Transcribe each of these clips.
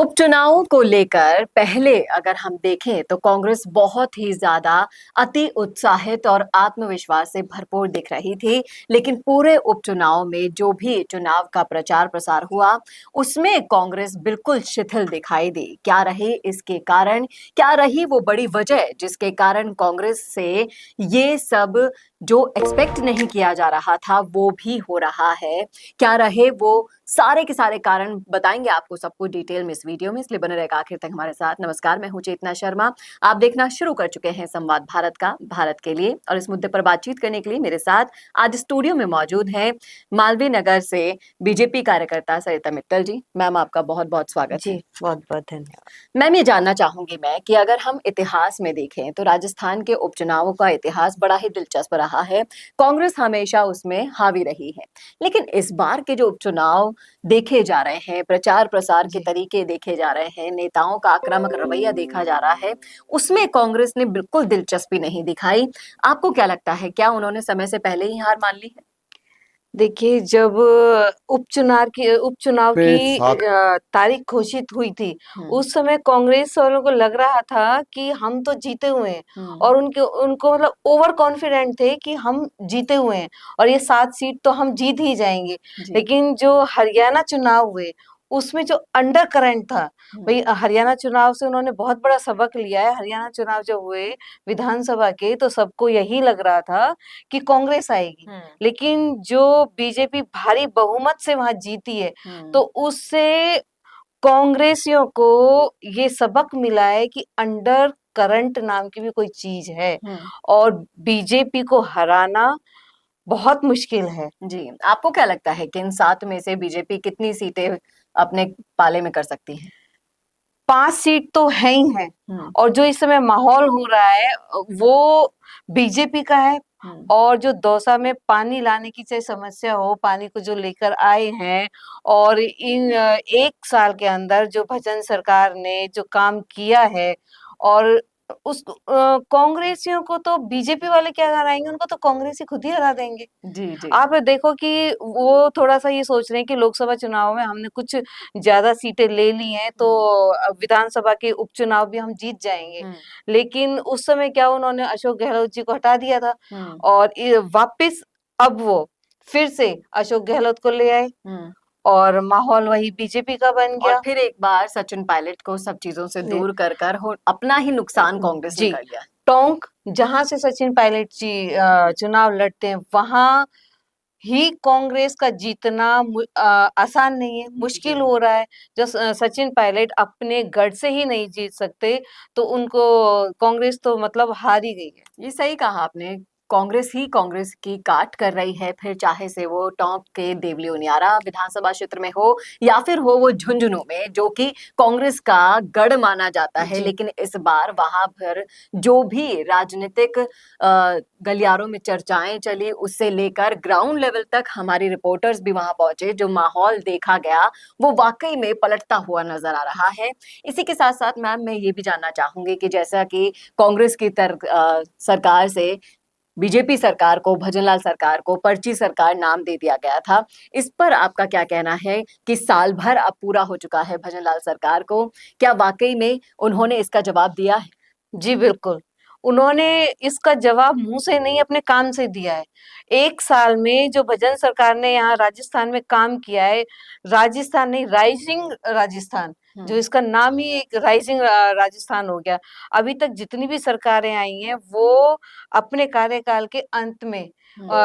उपचुनावों को लेकर पहले अगर हम देखें तो कांग्रेस बहुत ही ज्यादा अति उत्साहित और आत्मविश्वास से भरपूर दिख रही थी। लेकिन पूरे उपचुनाव में जो भी चुनाव का प्रचार प्रसार हुआ उसमें कांग्रेस बिल्कुल शिथिल दिखाई दी। क्या रहे इसके कारण, क्या रही वो बड़ी वजह जिसके कारण कांग्रेस से ये सब जो एक्सपेक्ट नहीं किया जा रहा था वो भी हो रहा है? क्या रहे वो सारे के सारे कारण बताएंगे आपको सबको डिटेल में इस वीडियो में, इसलिए बने रहेगा आखिर तक हमारे साथ। नमस्कार, मैं हूं चेतना शर्मा। आप देखना शुरू कर चुके हैं संवाद भारत का, भारत के लिए। और इस मुद्दे पर बातचीत करने के लिए मेरे साथ आज स्टूडियो में मौजूद हैं मालवीय नगर से बीजेपी कार्यकर्ता सरिता मित्तल जी। मैम, आपका बहुत बहुत स्वागत है। बहुत बहुत धन्यवाद। मैम, ये जानना चाहूंगी मैं कि अगर हम इतिहास में देखें तो राजस्थान के उपचुनावों का इतिहास बड़ा ही दिलचस्प रहा है। कांग्रेस हमेशा उसमें हावी रही है। लेकिन इस बार के जो उपचुनाव देखे जा रहे हैं, प्रचार प्रसार के तरीके देखे जा रहे हैं, नेताओं का आक्रामक रवैया देखा जा रहा है, उसमें कांग्रेस ने बिल्कुल दिलचस्पी नहीं दिखाई। आपको क्या लगता है, क्या उन्होंने समय से पहले ही हार मान ली है? देखिए, जब उपचुनाव की तारीख घोषित हुई थी, उस समय कांग्रेस वालों को लग रहा था कि हम तो जीते हुए हैं और उनको मतलब ओवर कॉन्फिडेंट थे कि हम जीते हुए हैं और ये 7 सीट तो हम जीत ही जाएंगे। लेकिन जो हरियाणा चुनाव हुए उसमें जो अंडर करंट था, भाई हरियाणा चुनाव से उन्होंने बहुत बड़ा सबक लिया है। हरियाणा चुनाव जब हुए विधानसभा के, तो सबको यही लग रहा था कि कांग्रेस आएगी। लेकिन जो बीजेपी भारी बहुमत से वहां जीती है, तो उससे कांग्रेसियों को ये सबक मिला है कि अंडर करंट नाम की भी कोई चीज है और बीजेपी को हराना बहुत मुश्किल है। जी, आपको क्या लगता है कि इन 7 में से बीजेपी कितनी सीटें अपने पाले में कर सकती है? 5 सीट तो है ही है और जो इस समय माहौल हो रहा है वो बीजेपी का है। और जो दौसा में पानी लाने की चाहे समस्या हो, पानी को जो लेकर आए हैं और इन 1 साल के अंदर जो भजन सरकार ने जो काम किया है और उस कांग्रेसियों को तो बीजेपी वाले क्या हराएंगे, उनको तो कांग्रेस ही खुद ही हरा देंगे। जी। आप देखो कि वो थोड़ा सा ये सोच रहे हैं कि लोकसभा चुनाव में हमने कुछ ज्यादा सीटें ले ली हैं तो विधानसभा के उपचुनाव भी हम जीत जाएंगे। लेकिन उस समय क्या उन्होंने अशोक गहलोत जी को हटा दिया था और वापस अब वो फिर से अशोक गहलोत को ले आए और माहौल वही बीजेपी का बन गया। और फिर एक बार सचिन पायलट को सब चीजों से दूर कर अपना ही नुकसान कांग्रेस ने कर लिया। टोंक जहां से सचिन पायलट जी चुनाव लड़ते हैं, वहां ही कांग्रेस का जीतना आसान नहीं है, मुश्किल हो रहा है। जो सचिन पायलट अपने गढ़ से ही नहीं जीत सकते, तो उनको कांग्रेस तो मतलब हार ही गई है। ये सही कहा आपने। कांग्रेस ही कांग्रेस की काट कर रही है, फिर चाहे से वो टोंक के देवली उनियारा विधानसभा क्षेत्र में हो या फिर हो वो झुंझुनू में, जो कि कांग्रेस का गढ़ माना जाता है। लेकिन इस बार वहां पर जो भी राजनीतिक गलियारों में चर्चाएं चली, उससे लेकर ग्राउंड लेवल तक हमारी रिपोर्टर्स भी वहां पहुंचे, जो माहौल देखा गया वो वाकई में पलटता हुआ नजर आ रहा है। इसी के साथ साथ मैम, मैं ये भी जानना चाहूंगी कि जैसा कि कांग्रेस की सरकार से बीजेपी सरकार को, भजनलाल सरकार को पर्ची सरकार नाम दे दिया गया था, इस पर आपका क्या कहना है कि साल भर अब पूरा हो चुका है भजनलाल सरकार को, क्या वाकई में उन्होंने इसका जवाब दिया है? जी बिल्कुल, उन्होंने इसका जवाब मुंह से नहीं अपने काम से दिया है। 1 साल में जो भजन सरकार ने यहाँ राजस्थान में काम किया है, राजस्थान नहीं, राइजिंग राजस्थान, जो इसका नाम ही एक राइजिंग राजस्थान हो गया। अभी तक जितनी भी सरकारें आई हैं वो अपने कार्यकाल के अंत में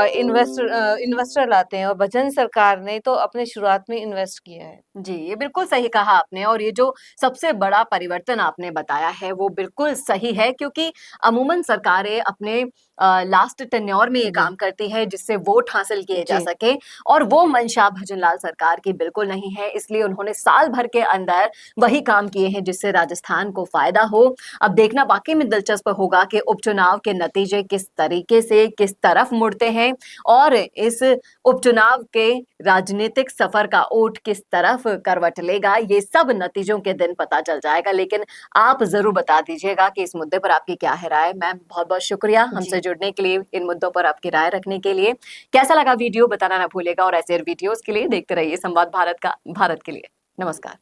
इन्वेस्टर लाते हैं और भजन सरकार ने तो अपने शुरुआत में इन्वेस्ट किया है। जी, ये बिल्कुल सही कहा आपने। और ये जो सबसे बड़ा परिवर्तन आपने बताया है वो बिल्कुल सही है, क्योंकि अमूमन सरकारें अपने लास्ट टेन्योर में ये काम करती है जिससे वोट हासिल किए जा सके, और वो मंशा भजनलाल सरकार की बिल्कुल नहीं है। इसलिए उन्होंने साल भर के अंदर वही काम किए हैं जिससे राजस्थान को फायदा हो। अब देखना वाकई में दिलचस्प होगा कि उपचुनाव के नतीजे किस तरीके से किस तरफ मुड़ते हैं और इस उपचुनाव के राजनीतिक सफर का ओट किस तरफ करवट लेगा। ये सब नतीजों के दिन पता चल जाएगा। लेकिन आप जरूर बता दीजिएगा कि इस मुद्दे पर आपकी क्या है राय। मैम, बहुत बहुत शुक्रिया हमसे जुड़ने के लिए, इन मुद्दों पर आपकी राय रखने के लिए। कैसा लगा वीडियो बताना ना भूलेगा, और ऐसे वीडियोस के लिए देखते रहिए संवाद भारत का, भारत के लिए। नमस्कार।